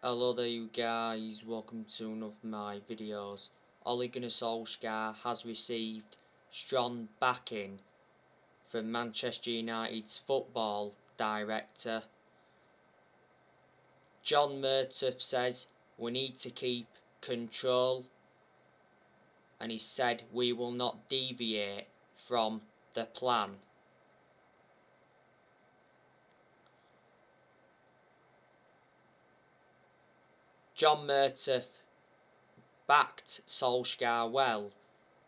Hello there you guys, welcome to one of my videos. Ole Gunnar Solskjaer has received strong backing from Manchester United's football director. John Murtough says we need to keep control, and he said we will not deviate from the plan. John Murtough backed Solskjaer well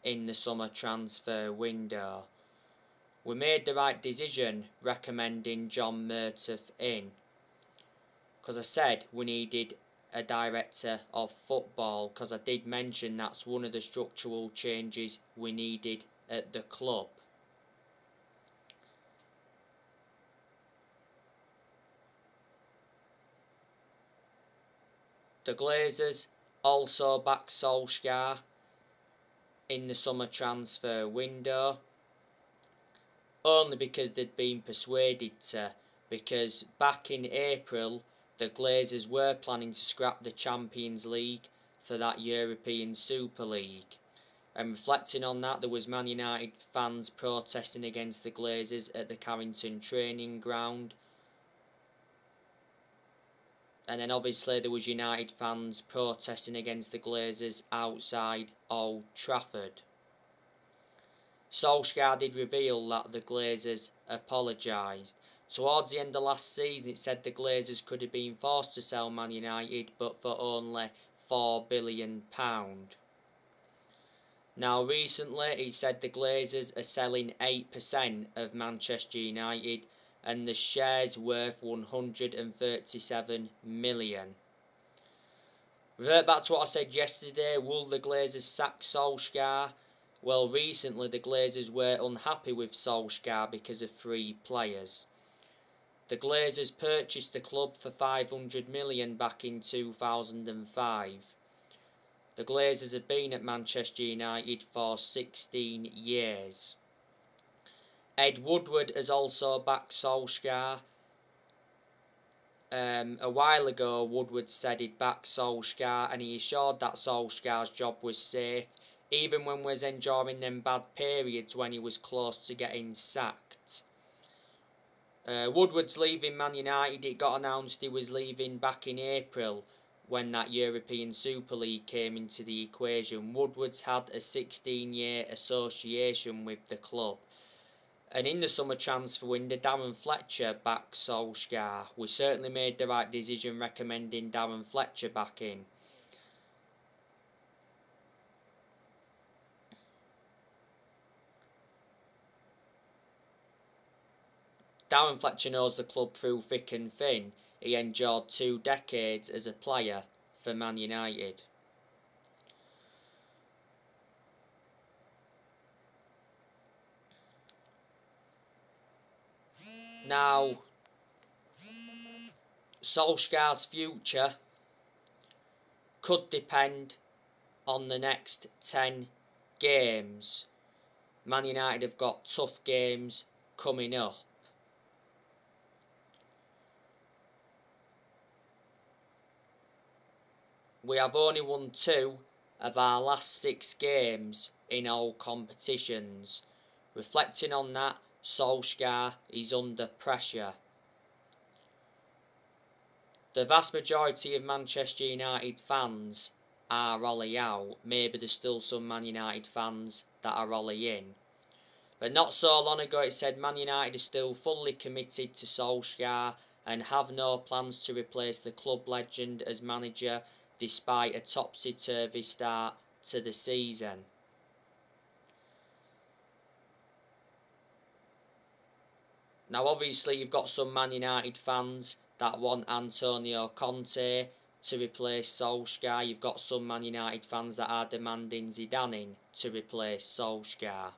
in the summer transfer window. We made the right decision recommending John Murtough in, because I said we needed a director of football, because I did mention that's one of the structural changes we needed at the club. The Glazers also backed Solskjaer in the summer transfer window, only because they'd been persuaded to, because back in April the Glazers were planning to scrap the Champions League for that European Super League. And reflecting on that, there was Man United fans protesting against the Glazers at the Carrington training ground. And then obviously there was United fans protesting against the Glazers outside Old Trafford. Solskjaer did reveal that the Glazers apologised. Towards the end of last season, it said the Glazers could have been forced to sell Man United, but for only £4 billion. Now recently, it said the Glazers are selling 8% of Manchester United, and the shares worth 137 million. Revert back to what I said yesterday, will the Glazers sack Solskjaer? Well, recently the Glazers were unhappy with Solskjaer because of 3 players. The Glazers purchased the club for 500 million back in 2005. The Glazers have been at Manchester United for 16 years. Ed Woodward has also backed Solskjaer. A while ago, Woodward said he'd back Solskjaer, and he assured that Solskjaer's job was safe, even when we was enduring them bad periods when he was close to getting sacked. Woodward's leaving Man United. It got announced he was leaving back in April when that European Super League came into the equation. Woodward's had a 16-year association with the club. And in the summer transfer window, Darren Fletcher backed Solskjaer. We certainly made the right decision recommending Darren Fletcher back in. Darren Fletcher knows the club through thick and thin. He endured 2 decades as a player for Man United. Now, Solskjaer's future could depend on the next 10 games. Man United have got tough games coming up. We have only won 2 of our last 6 games in all competitions. Reflecting on that, Solskjaer is under pressure. The vast majority of Manchester United fans are Ole out. Maybe there's still some Man United fans that are Ole in. But not so long ago it said Man United is still fully committed to Solskjaer and have no plans to replace the club legend as manager, despite a topsy-turvy start to the season. Now obviously you've got some Man United fans that want Antonio Conte to replace Solskjaer. You've got some Man United fans that are demanding Zidane to replace Solskjaer.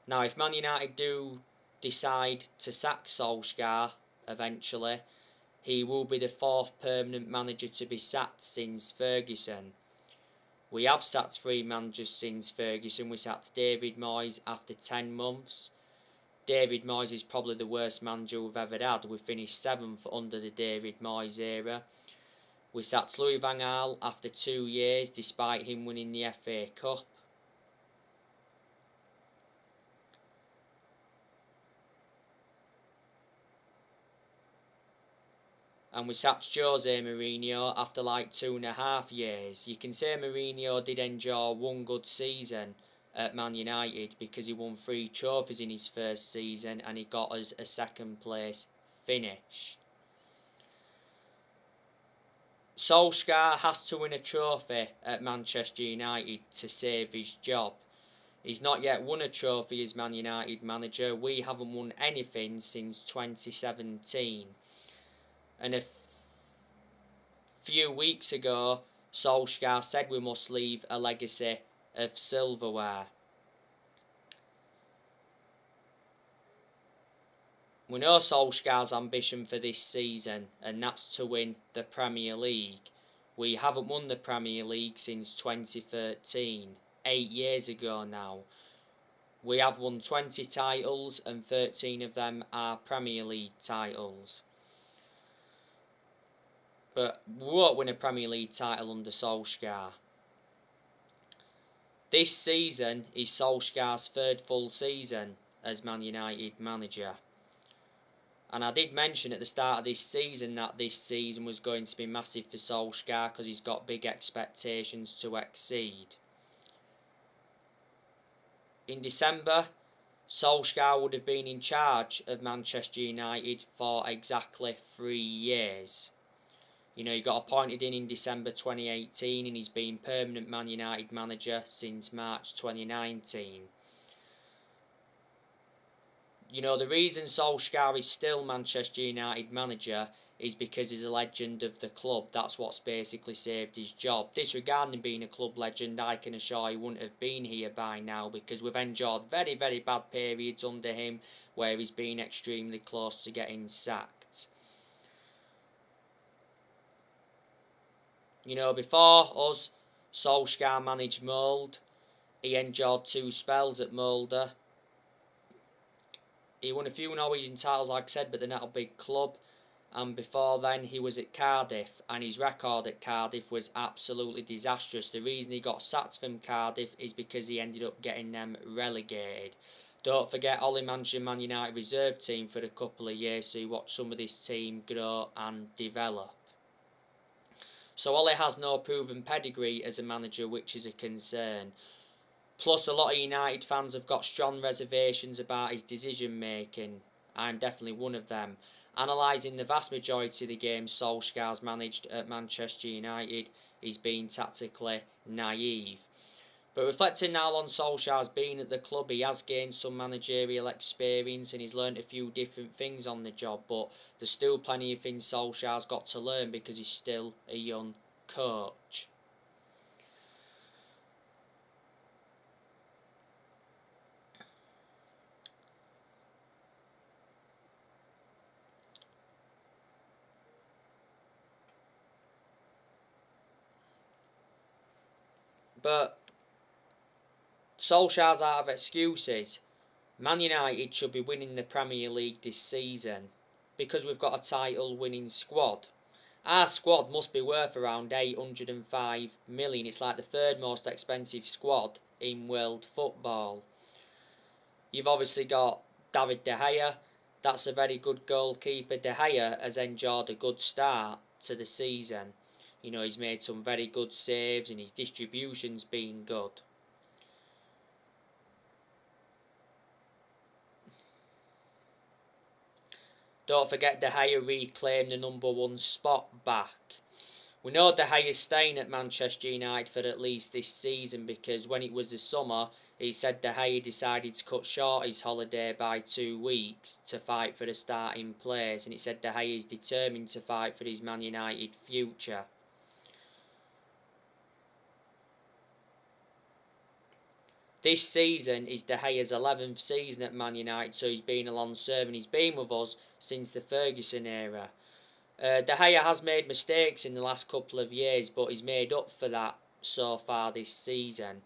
Now if Man United do decide to sack Solskjaer eventually, he will be the 4th permanent manager to be sacked since Ferguson. We have sacked 3 managers since Ferguson. We sacked David Moyes after 10 months. David Moyes is probably the worst manager we've ever had. We finished 7th under the David Moyes era. We sacked Louis van Gaal after 2 years despite him winning the FA Cup. And we sacked Jose Mourinho after like 2.5 years. You can say Mourinho did enjoy one good season at Man United because he won 3 trophies in his first season and he got us a 2nd place finish. Solskjaer has to win a trophy at Manchester United to save his job. He's not yet won a trophy as Man United manager. We haven't won anything since 2017. And a few weeks ago, Solskjaer said we must leave a legacy of silverware. We know Solskjaer's ambition for this season, and that's to win the Premier League. We haven't won the Premier League since 2013, 8 years ago now. We have won 20 titles and 13 of them are Premier League titles. But we won't win a Premier League title under Solskjaer. This season is Solskjaer's 3rd full season as Man United manager. And I did mention at the start of this season that this season was going to be massive for Solskjaer because he's got big expectations to exceed. In December, Solskjaer would have been in charge of Manchester United for exactly 3 years. You know, he got appointed in December 2018 and he's been permanent Man United manager since March 2019. You know, the reason Solskjaer is still Manchester United manager is because he's a legend of the club. That's what's basically saved his job. Disregarding being a club legend, I can assure he wouldn't have been here by now because we've endured very, very bad periods under him where he's been extremely close to getting sacked. You know, before us, Solskjaer managed Molde. He endured 2 spells at Molde. He won a few Norwegian titles, like I said, but they're not a big club. And before then, he was at Cardiff, and his record at Cardiff was absolutely disastrous. The reason he got sacked from Cardiff is because he ended up getting them relegated. Don't forget, Ollie managed Man United reserve team for a couple of years, so he watched some of this team grow and develop. So Ollie has no proven pedigree as a manager, which is a concern. Plus, a lot of United fans have got strong reservations about his decision making. I'm definitely one of them. Analysing the vast majority of the games Solskjaer's managed at Manchester United, he's been tactically naive. But reflecting now on Solskjaer's been at the club, he has gained some managerial experience and he's learnt a few different things on the job, but there's still plenty of things Solskjaer's got to learn because he's still a young coach. But Solskjaer's out of excuses. Man United should be winning the Premier League this season because we've got a title winning squad. Our squad must be worth around 805 million. It's like the 3rd most expensive squad in world football. You've obviously got David De Gea. That's a very good goalkeeper. De Gea has enjoyed a good start to the season. You know, he's made some very good saves and his distribution's been good. Don't forget De Gea reclaimed the #1 spot back. We know De Gea's staying at Manchester United for at least this season because when it was the summer, he said De Gea decided to cut short his holiday by 2 weeks to fight for the starting place, and he said De Gea is determined to fight for his Man United future. This season is De Gea's 11th season at Man United, so he's been a long serve and he's been with us since the Ferguson era. De Gea has made mistakes in the last couple of years, but he's made up for that so far this season.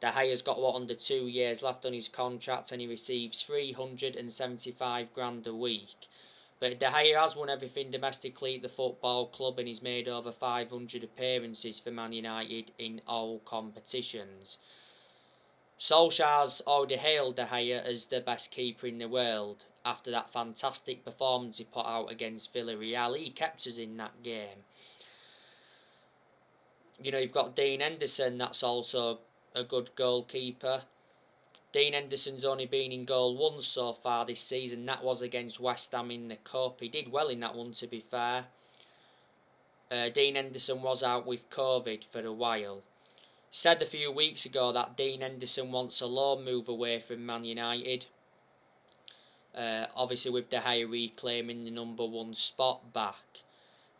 De Gea's got under 2 years left on his contract and he receives 375 grand a week. But De Gea has won everything domestically at the football club, and he's made over 500 appearances for Man United in all competitions. Solskjaer's already hailed De Gea as the best keeper in the world after that fantastic performance he put out against Villarreal. He kept us in that game. You know, you've got Dean Henderson, that's also a good goalkeeper. Dean Henderson's only been in goal once so far this season. That was against West Ham in the Cup. He did well in that one, to be fair. Dean Henderson was out with COVID for a while. Said a few weeks ago that Dean Henderson wants a loan move away from Man United. Obviously with De Gea reclaiming the number 1 spot back.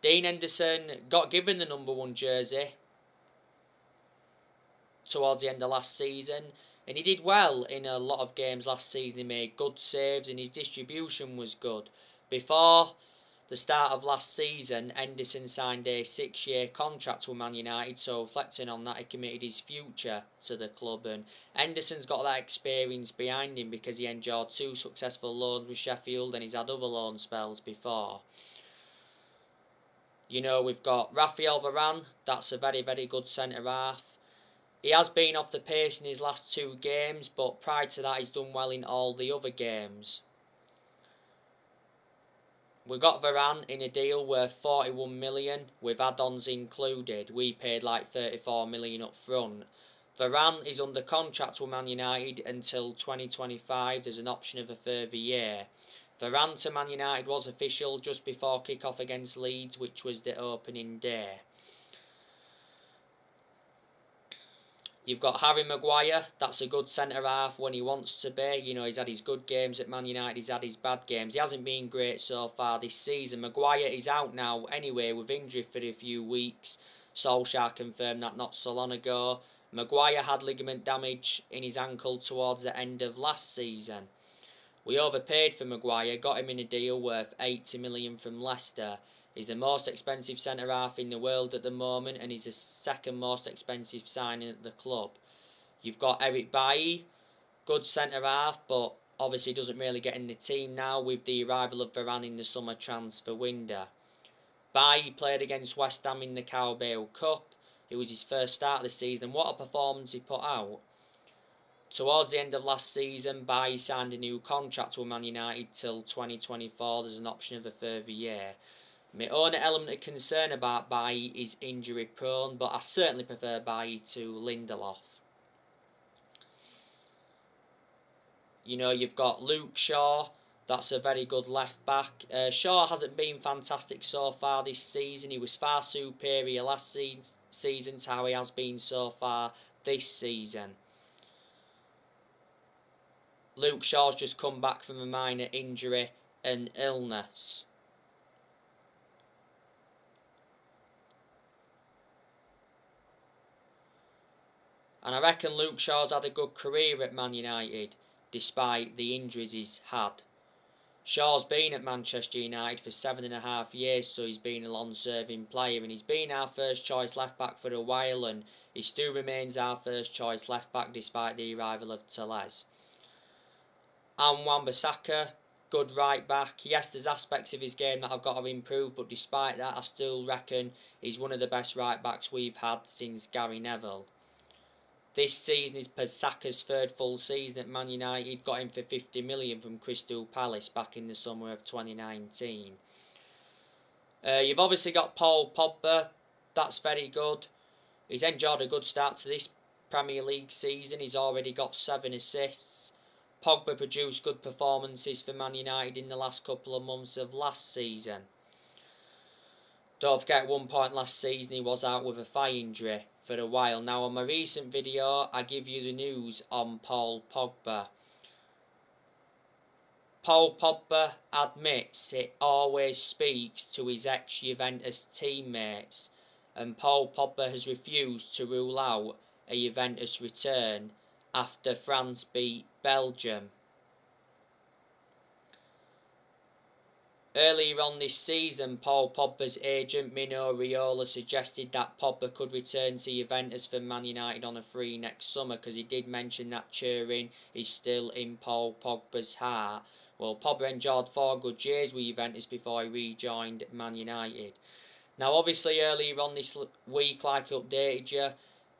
Dean Henderson got given the number 1 jersey towards the end of last season, and he did well in a lot of games last season. He made good saves and his distribution was good. Before the start of last season, Henderson signed a 6-year contract with Man United, so reflecting on that, he committed his future to the club, and Henderson's got that experience behind him because he endured 2 successful loans with Sheffield and he's had other loan spells before. You know, we've got Raphael Varane, that's a very, very good centre-half. He has been off the pace in his last 2 games, but prior to that he's done well in all the other games. We got Varane in a deal worth 41 million with add-ons included. We paid like 34 million up front. Varane is under contract with Man United until 2025. There's an option of a further year. Varane to Man United was official just before kick-off against Leeds, which was the opening day. You've got Harry Maguire, that's a good centre-half when he wants to be. You know, he's had his good games at Man United, he's had his bad games. He hasn't been great so far this season. Maguire is out now anyway with injury for a few weeks. Solskjaer confirmed that not so long ago. Maguire had ligament damage in his ankle towards the end of last season. We overpaid for Maguire, got him in a deal worth 80 million from Leicester. He's the most expensive centre-half in the world at the moment, and he's the 2nd most expensive signing at the club. You've got Eric Bailly, good centre-half, but obviously doesn't really get in the team now with the arrival of Varane in the summer transfer window. Bailly played against West Ham in the Carabao Cup. It was his first start of the season. What a performance he put out. Towards the end of last season, Bailly signed a new contract with Man United till 2024. There's an option of a further year. My only element of concern about Bailly is injury prone, but I certainly prefer Bailly to Lindelof. You know, you've got Luke Shaw, that's a very good left back. Shaw hasn't been fantastic so far this season. He was far superior last season to how he has been so far this season. Luke Shaw's just come back from a minor injury and illness. And I reckon Luke Shaw's had a good career at Man United, despite the injuries he's had. Shaw's been at Manchester United for 7.5 years, so he's been a long-serving player, and he's been our first choice left-back for a while, and he still remains our first choice left-back despite the arrival of Telles. And Wan-Bissaka, good right-back. Yes, there's aspects of his game that I've got to improve, but despite that, I still reckon he's one of the best right-backs we've had since Gary Neville. This season is Saka's 3rd full season at Man United. Got him for 50 million from Crystal Palace back in the summer of 2019. You've obviously got Paul Pogba. That's very good. He's enjoyed a good start to this Premier League season. He's already got 7 assists. Pogba produced good performances for Man United in the last couple of months of last season. Don't forget, at one point last season he was out with a thigh injury for a while. Now, on my recent video, I give you the news on Paul Pogba. Paul Pogba admits he always speaks to his ex-Juventus teammates, and Paul Pogba has refused to rule out a Juventus return after France beat Belgium. Earlier on this season, Paul Pogba's agent Mino Raiola suggested that Pogba could return to Juventus from Man United on a free next summer, because he did mention that Turin is still in Paul Pogba's heart. Well, Pogba enjoyed 4 good years with Juventus before he rejoined Man United. Now, obviously, earlier on this week, like I updated you,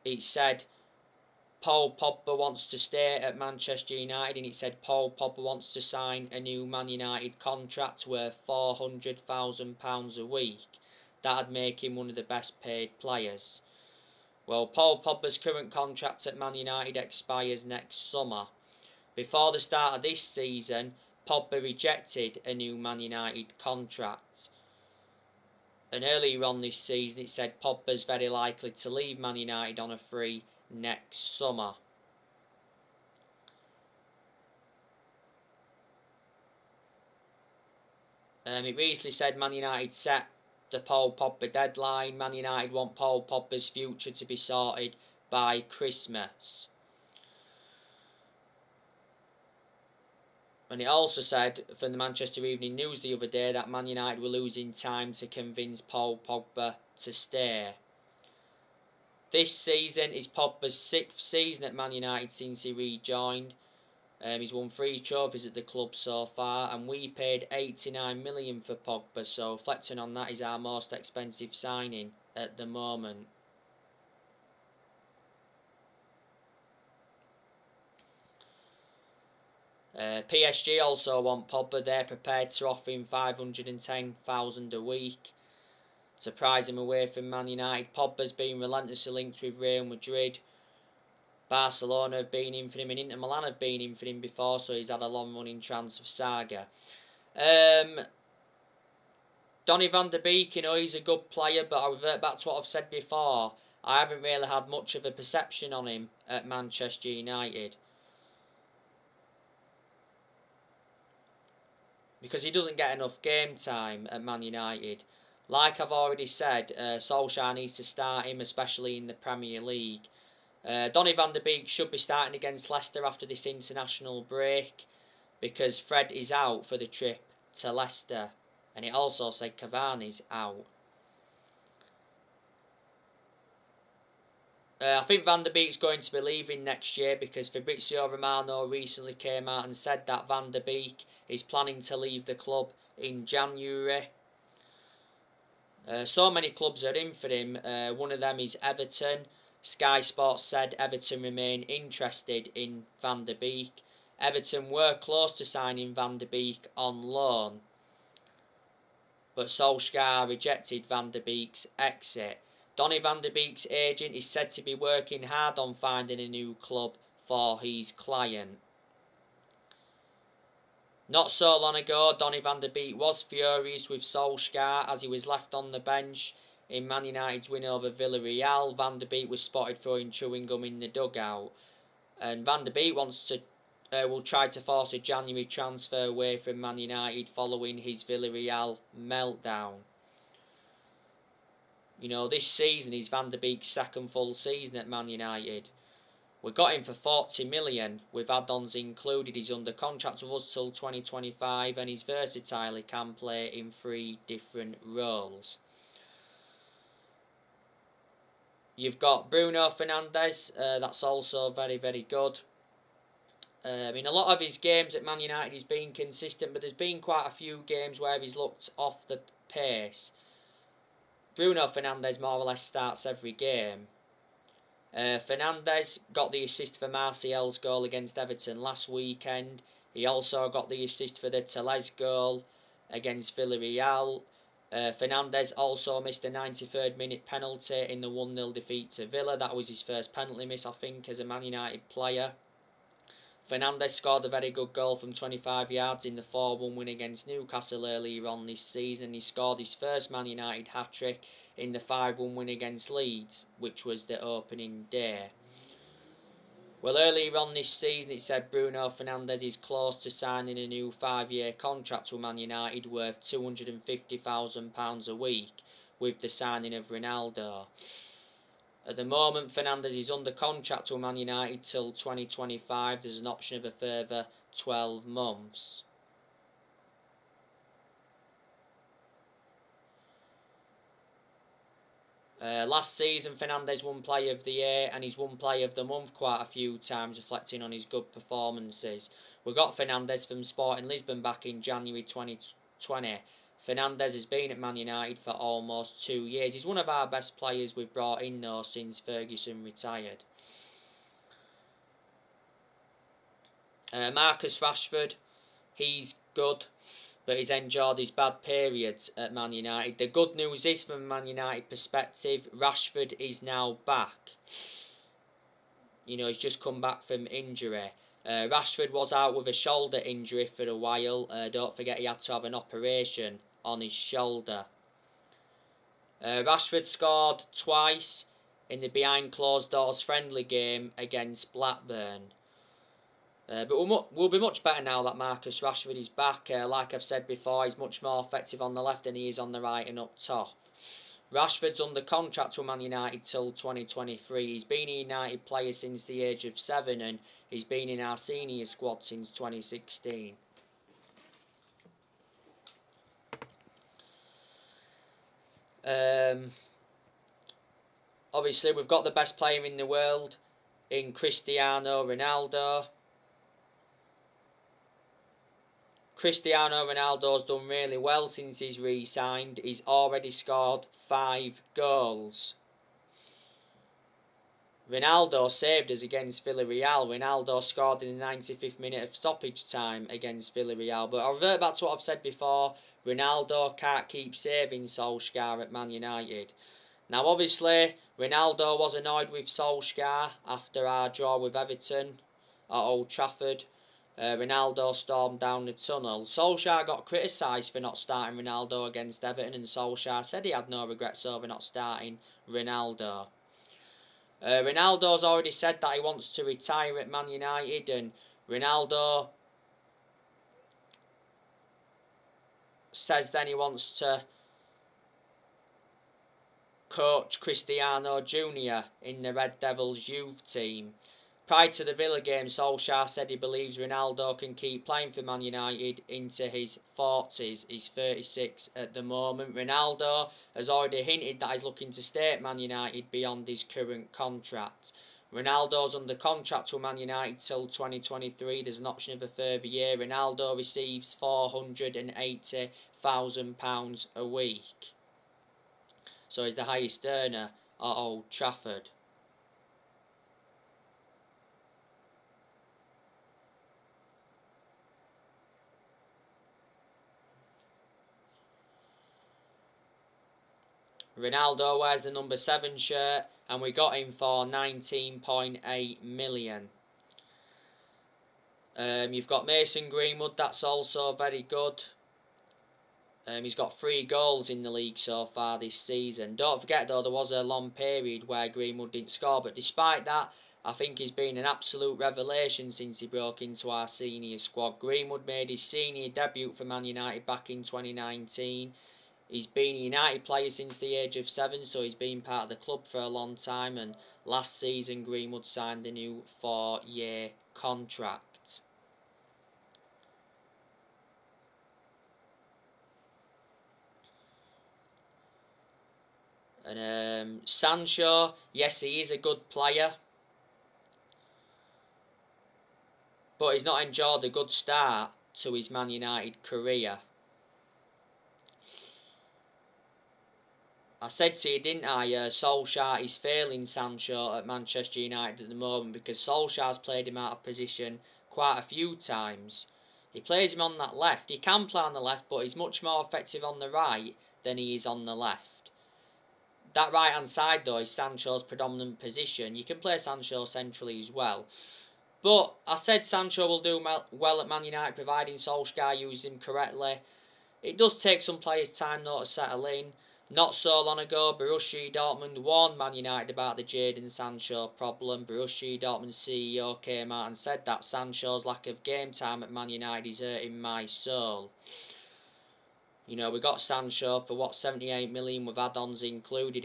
it said Paul Pogba wants to stay at Manchester United, and it said Paul Pogba wants to sign a new Man United contract worth £400,000 a week. That'd make him one of the best paid players. Well, Paul Pogba's current contract at Man United expires next summer. Before the start of this season, Pogba rejected a new Man United contract. And earlier on this season, it said Pogba's very likely to leave Man United on a free next summer. It recently said Man United set the Paul Pogba deadline. Man United want Paul Pogba's future to be sorted by Christmas. And it also said from the Manchester Evening News the other day that Man United were losing time to convince Paul Pogba to stay. This season is Pogba's 6th season at Man United since he rejoined. He's won 3 trophies at the club so far, and we paid $89 million for Pogba, so reflecting on that, is our most expensive signing at the moment. PSG also want Pogba. They're prepared to offer him $510,000 a week to prize him away from Man United. Pogba's been relentlessly linked with Real Madrid. Barcelona have been in for him, and Inter Milan have been in for him before, so he's had a long running transfer saga. Donny van de Beek, you know, he's a good player, but I'll revert back to what I've said before. I haven't really had much of a perception on him at Manchester United, because he doesn't get enough game time at Man United. Like I've already said, Solskjaer needs to start him, especially in the Premier League. Donny van de Beek should be starting against Leicester after this international break, because Fred is out for the trip to Leicester, and it also said Cavani's out. I think Van de Beek's going to be leaving next year, because Fabrizio Romano recently came out and said that Van de Beek is planning to leave the club in January. So many clubs are in for him. One of them is Everton. Sky Sports said Everton remain interested in Van de Beek. Everton were close to signing Van de Beek on loan, but Solskjaer rejected Van de Beek's exit. Donny van de Beek's agent is said to be working hard on finding a new club for his client. Not so long ago, Donny van de Beek was furious with Solskjaer as he was left on the bench in Man United's win over Villarreal. Van de Beek was spotted throwing chewing gum in the dugout, and Van de Beek will try to force a January transfer away from Man United following his Villarreal meltdown. You know, this season is Van de Beek's 2nd full season at Man United. We got him for $40 million with add-ons included. He's under contract with us till 2025, and he's versatile. He can play in 3 different roles. You've got Bruno Fernandes, that's also very, very good. In a lot of his games at Man United he's been consistent, but there's been quite a few games where he's looked off the pace. Bruno Fernandes more or less starts every game. Fernandes got the assist for Martial's goal against Everton last weekend. He also got the assist for the Telles goal against Villarreal. Fernandes also missed a 93rd minute penalty in the 1-0 defeat to Villa. That was his first penalty miss, I think, as a Man United player. Fernandes scored a very good goal from 25 yards in the 4-1 win against Newcastle earlier on this season. He scored his first Man United hat-trick in the 5-1 win against Leeds, which was the opening day. Well, earlier on this season it said Bruno Fernandes is close to signing a new 5-year contract with Man United worth £250,000 a week with the signing of Ronaldo. At the moment, Fernandes is under contract with Man United till 2025. There's an option of a further 12 months. Last season, Fernandes won Player of the Year, and he's won Player of the Month quite a few times, reflecting on his good performances. We got Fernandes from Sporting Lisbon back in January 2020. Fernandes has been at Man United for almost 2 years. He's one of our best players we've brought in though since Ferguson retired. Marcus Rashford, he's good, but he's endured his bad periods at Man United. The good news is, from a Man United perspective, Rashford is now back. You know, he's just come back from injury. Rashford was out with a shoulder injury for a while. Don't forget he had to have an operation on his shoulder. Rashford scored twice in the behind closed doors friendly game against Blackburn. But we'll be much better now that Marcus Rashford is back. Like I've said before, he's much more effective on the left than he is on the right and up top. Rashford's under contract with Man United till 2023. He's been a United player since the age of 7 and he's been in our senior squad since 2016. Obviously, we've got the best player in the world in Cristiano Ronaldo. Cristiano Ronaldo's done really well since he's re-signed. He's already scored 5 goals. Ronaldo saved us against Villarreal. Ronaldo scored in the 95th minute of stoppage time against Villarreal. But I'll revert back to what I've said before. Ronaldo can't keep saving Solskjaer at Man United. Now obviously, Ronaldo was annoyed with Solskjaer after our draw with Everton at Old Trafford. Ronaldo stormed down the tunnel. Solskjaer got criticised for not starting Ronaldo against Everton, and Solskjaer said he had no regrets over not starting Ronaldo. Ronaldo's already said that he wants to retire at Man United, and Ronaldo says then he wants to coach Cristiano Jr. in the Red Devils youth team. Prior to the Villa game, Solskjaer said he believes Ronaldo can keep playing for Man United into his 40s. He's 36 at the moment. Ronaldo has already hinted that he's looking to stay at Man United beyond his current contract. Ronaldo's under contract with Man United till 2023. There's an option of a further year. Ronaldo receives £480,000 a week. So he's the highest earner at Old Trafford. Ronaldo wears the number 7 shirt and we got him for 19.8 million. You've got Mason Greenwood, that's also very good. He's got 3 goals in the league so far this season. Don't forget though, there was a long period where Greenwood didn't score, but despite that, I think he's been an absolute revelation since he broke into our senior squad. Greenwood made his senior debut for Man United back in 2019. He's been a United player since the age of 7, so he's been part of the club for a long time, and last season Greenwood signed a new 4-year contract. And Sancho, yes, he is a good player, but he's not enjoyed a good start to his Man United career. I said to you, didn't I, Solskjaer is failing Sancho at Manchester United at the moment because Solskjaer's played him out of position quite a few times. He plays him on that left. He can play on the left, but he's much more effective on the right than he is on the left. That right-hand side, though, is Sancho's predominant position. You can play Sancho centrally as well. But I said Sancho will do well at Man United, providing Solskjaer uses him correctly. It does take some players time, though, to settle in. Not so long ago, Borussia Dortmund warned Man United about the Jadon Sancho problem. Borussia Dortmund's CEO came out and said that Sancho's lack of game time at Man United is hurting my soul. You know, we got Sancho for what, 78 million with add-ons included,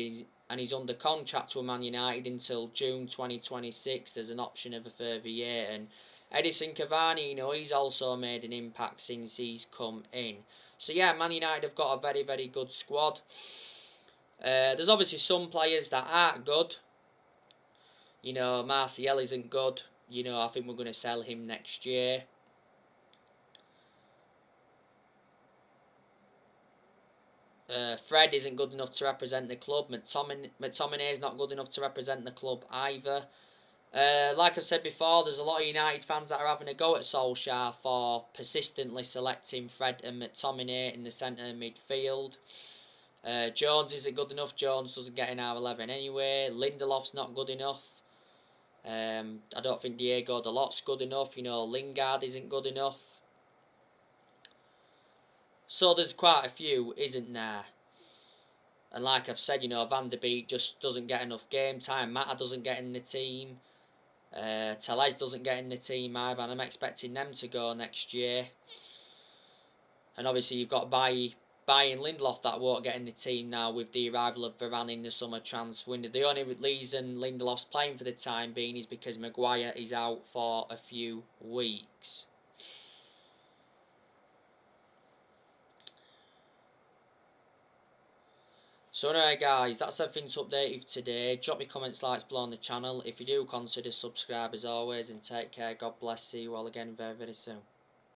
and he's under contract with Man United until June 2026. There's an option of a further year, and Edinson Cavani, you know, he's also made an impact since he's come in. So yeah, Man United have got a very, very good squad. There's obviously some players that aren't good. You know, Martial isn't good. You know, I think we're going to sell him next year. Fred isn't good enough to represent the club. McTominay is not good enough to represent the club either. Like I've said before, there's a lot of United fans that are having a go at Solskjaer for persistently selecting Fred and McTominay in the centre midfield. Jones isn't good enough. Jones doesn't get in our 11 anyway. Lindelof's not good enough. I don't think Diego Dalot's good enough. Lingard isn't good enough. So there's quite a few, isn't there? And like I've said, Van der Beek just doesn't get enough game time. Mata doesn't get in the team. Telles doesn't get in the team either, and I'm expecting them to go next year. And obviously you've got Bailly and Lindelof that won't get in the team now with the arrival of Varane in the summer transfer window. The only reason Lindelof's playing for the time being is because Maguire is out for a few weeks. So anyway guys, that's everything to update you today. Drop me comments, likes below on the channel. If you do, consider subscribe as always, and take care. God bless. See you all again very, very soon.